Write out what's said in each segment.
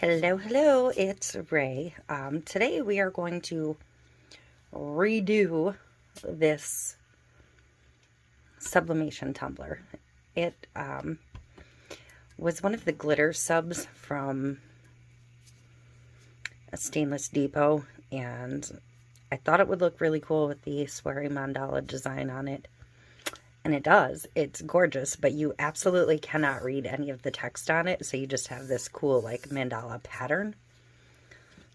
Hello, it's Ray. Today we are going to redo this sublimation tumbler. It was one of the glitter subs from a Stainless Depot, and I thought it would look really cool with the sweary mandala design on it. And it does. It's gorgeous, but you absolutely cannot read any of the text on it, so you just have this cool, like, mandala pattern.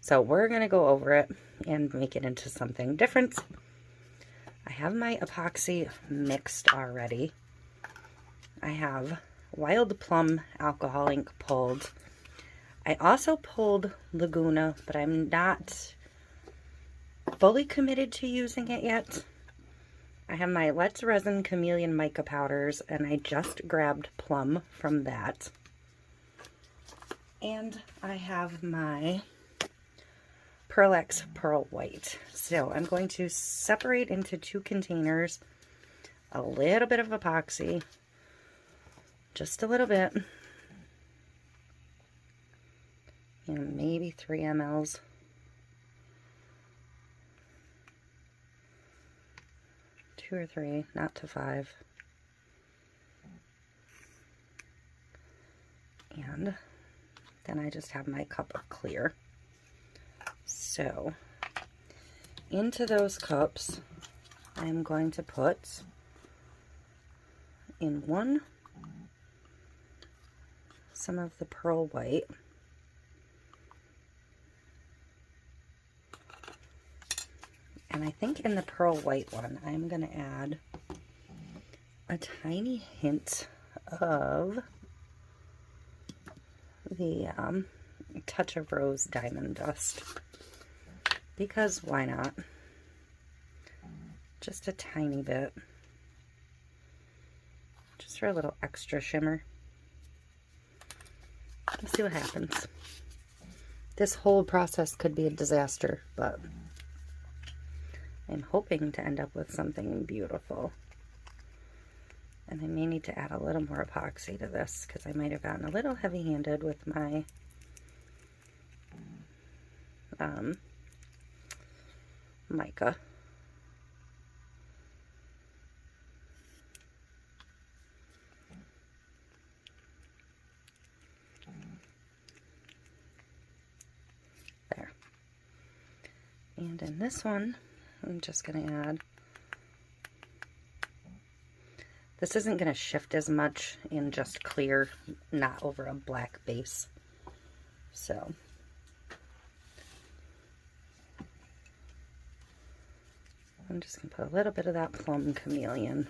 So we're going to go over it and make it into something different. I have my epoxy mixed already. I have Wild Plum alcohol ink pulled. I also pulled Laguna, but I'm not fully committed to using it yet. I have my Let's Resin Chameleon mica powders, and I just grabbed Plum from that. And I have my Pearl Pearl White. So I'm going to separate into two containers, a little bit of epoxy, just a little bit, and maybe 3 mLs. 2 or 3, not to 5. And then I just have my cup of clear. So into those cups, I'm going to put in one some of the pearl white. And I think in the pearl white one, I'm going to add a tiny hint of the Touch of Rose Diamond Dust. Because why not? Just a tiny bit. Just for a little extra shimmer. We'll see what happens. This whole process could be a disaster, but I'm hoping to end up with something beautiful. And I may need to add a little more epoxy to this because I might have gotten a little heavy-handed with my mica. There. And in this one, I'm just going to add, this isn't going to shift as much in just clear, not over a black base. So I'm just going to put a little bit of that Plum Chameleon.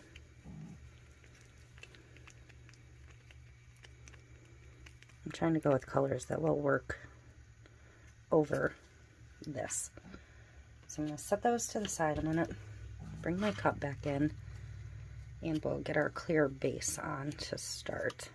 I'm trying to go with colors that will work over this. So I'm going to set those to the side a minute, bring my cup back in, and we'll get our clear base on to start.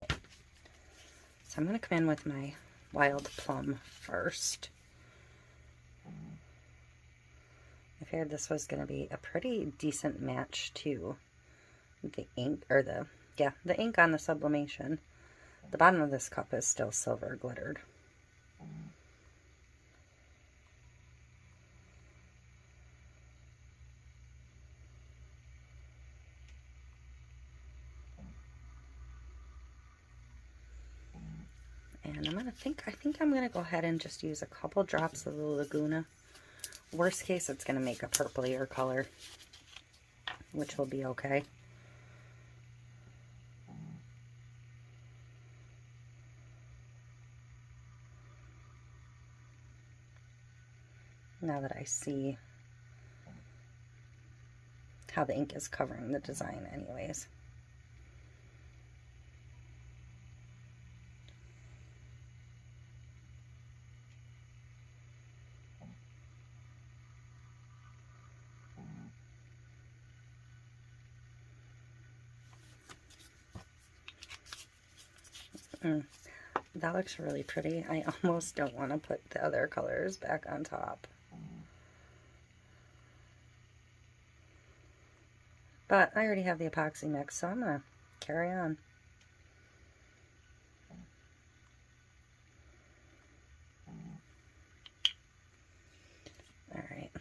So I'm going to come in with my Wild Plum first. I figured this was going to be a pretty decent match to the ink, or the ink on the sublimation. The bottom of this cup is still silver glittered. And I think I'm gonna go ahead and just use a couple drops of the Laguna. Worst case, it's gonna make a purplier color, which will be okay. Now that I see how the ink is covering the design anyways. that looks really pretty. I almost don't want to put the other colors back on top. But I already have the epoxy mix, so I'm going to carry on. Alright.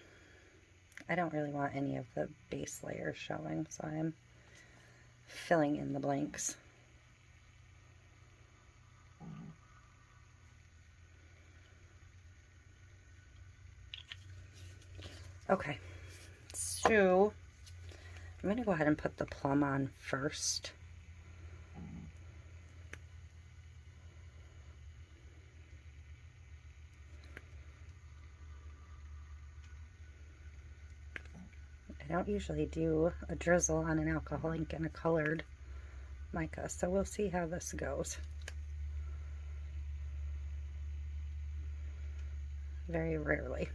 I don't really want any of the base layers showing, so I'm filling in the blanks. Okay, so I'm going to go ahead and put the plum on first. I don't usually do a drizzle on an alcohol ink and a colored mica, so we'll see how this goes. Very rarely.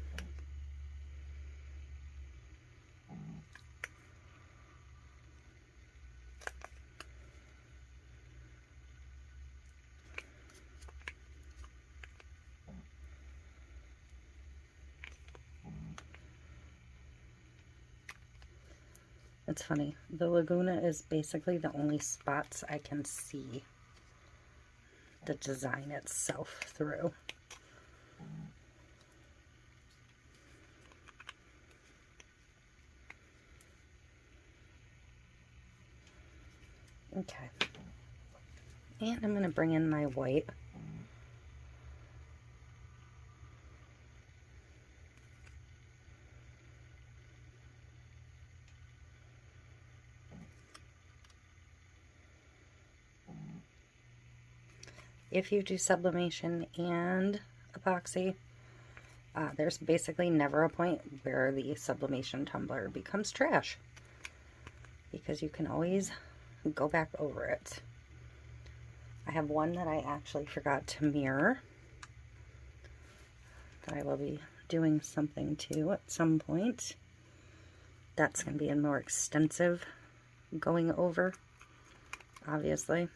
It's funny, the Laguna is basically the only spots I can see the design itself through. Okay, and I'm going to bring in my white. If you do sublimation and epoxy, there's basically never a point where the sublimation tumbler becomes trash, because you can always go back over it. I have one that I actually forgot to mirror that I will be doing something to at some point. That's going to be a more extensive going over, obviously.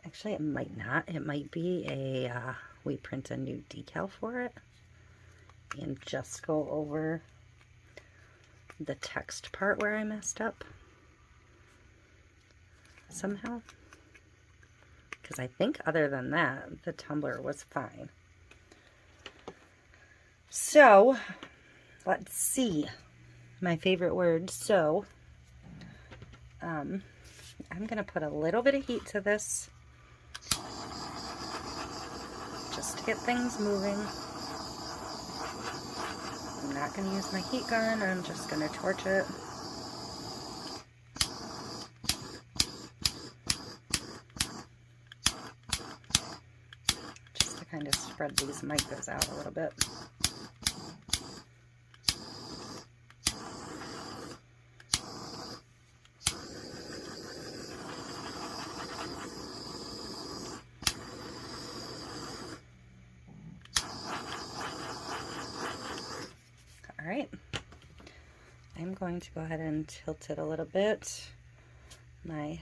Actually, it might not. It might be a, we print a new decal for it and just go over the text part where I messed up somehow. Because I think other than that, the tumbler was fine. So, let's see. My favorite word, so. I'm going to put a little bit of heat to this, just to get things moving. I'm not going to use my heat gun, I'm just going to torch it. Just to kind of spread these micas out a little bit. Alright, I'm going to go ahead and tilt it a little bit. My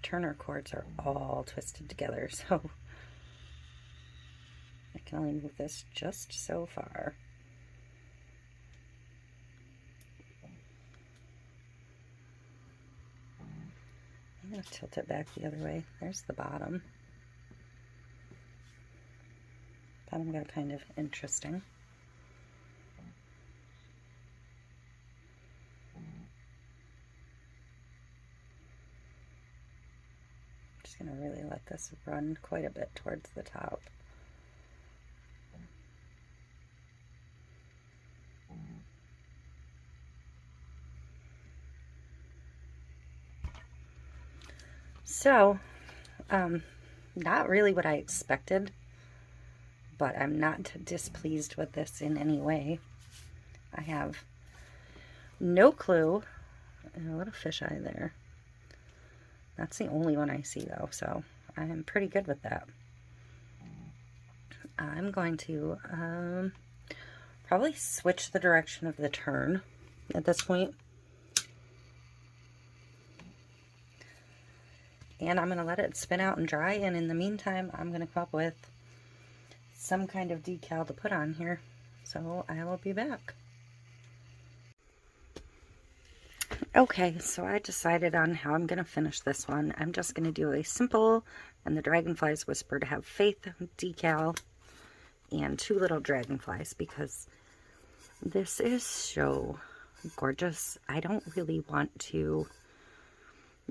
Turner cords are all twisted together, so I can only move this just so far. I'm going to tilt it back the other way. There's the bottom. Bottom got kind of interesting. Going to really let this run quite a bit towards the top. So, not really what I expected, but I'm not displeased with this in any way. I have no clue, and a little fisheye there. That's the only one I see though, so I'm pretty good with that. I'm going to probably switch the direction of the turn at this point. And I'm going to let it spin out and dry, and in the meantime, I'm going to come up with some kind of decal to put on here. So I will be back. Okay, so I decided on how I'm going to finish this one. I'm just going to do a simple, and the Dragonflies Whisper to Have Faith decal, and 2 little dragonflies, because this is so gorgeous. I don't really want to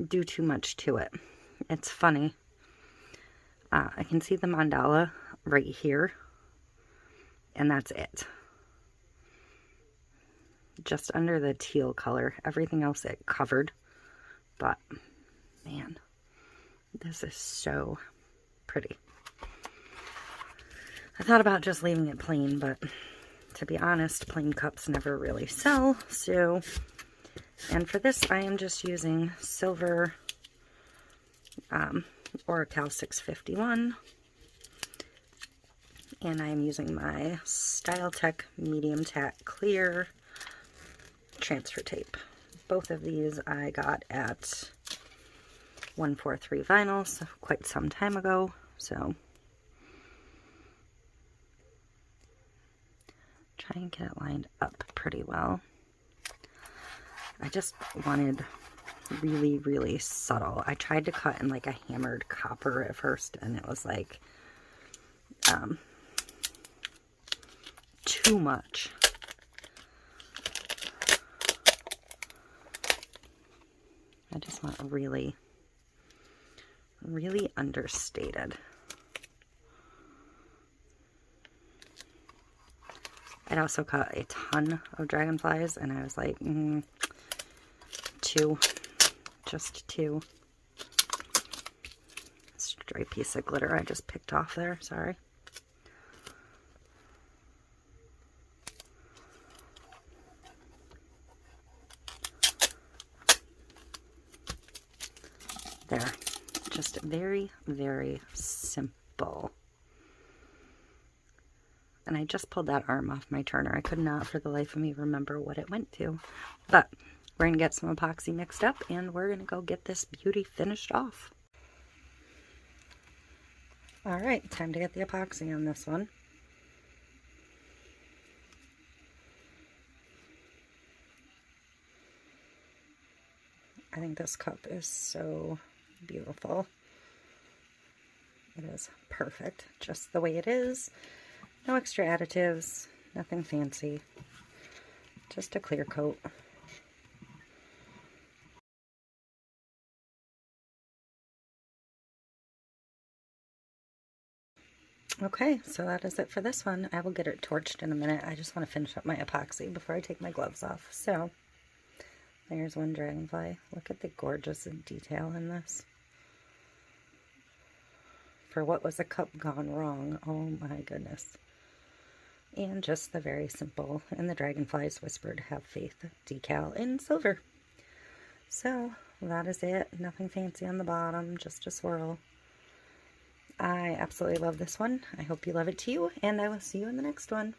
do too much to it. It's funny. I can see the mandala right here, and that's it. Just under the teal color. Everything else it covered. But, man, this is so pretty. I thought about just leaving it plain, but to be honest, plain cups never really sell. So, and for this, I am just using silver Oracal 651. And I am using my StyleTech Medium Tack Clear transfer tape. Both of these I got at 143 Vinyls quite some time ago, so try and get it lined up pretty well. I just wanted really, really subtle. I tried to cut in like a hammered copper at first, and it was like too much. I just want really, really understated. I'd also cut a ton of dragonflies, and I was like, 2. Just 2. Stray piece of glitter I just picked off there, sorry. There. Just very, very simple. And I just pulled that arm off my turner. I could not for the life of me remember what it went to. But we're going to get some epoxy mixed up, and we're going to go get this beauty finished off. Alright, time to get the epoxy on this one. I think this cup is so beautiful. It is perfect, just the way it is. No extra additives, nothing fancy. Just a clear coat. Okay, so that is it for this one. I will get it torched in a minute. I just want to finish up my epoxy before I take my gloves off. So, there's one dragonfly. Look at the gorgeous detail in this. For what was a cup gone wrong, oh my goodness. And just the very simple, and the Dragonflies Whisper to Have Faith decal in silver. So, that is it. Nothing fancy on the bottom, just a swirl. I absolutely love this one. I hope you love it too, and I will see you in the next one.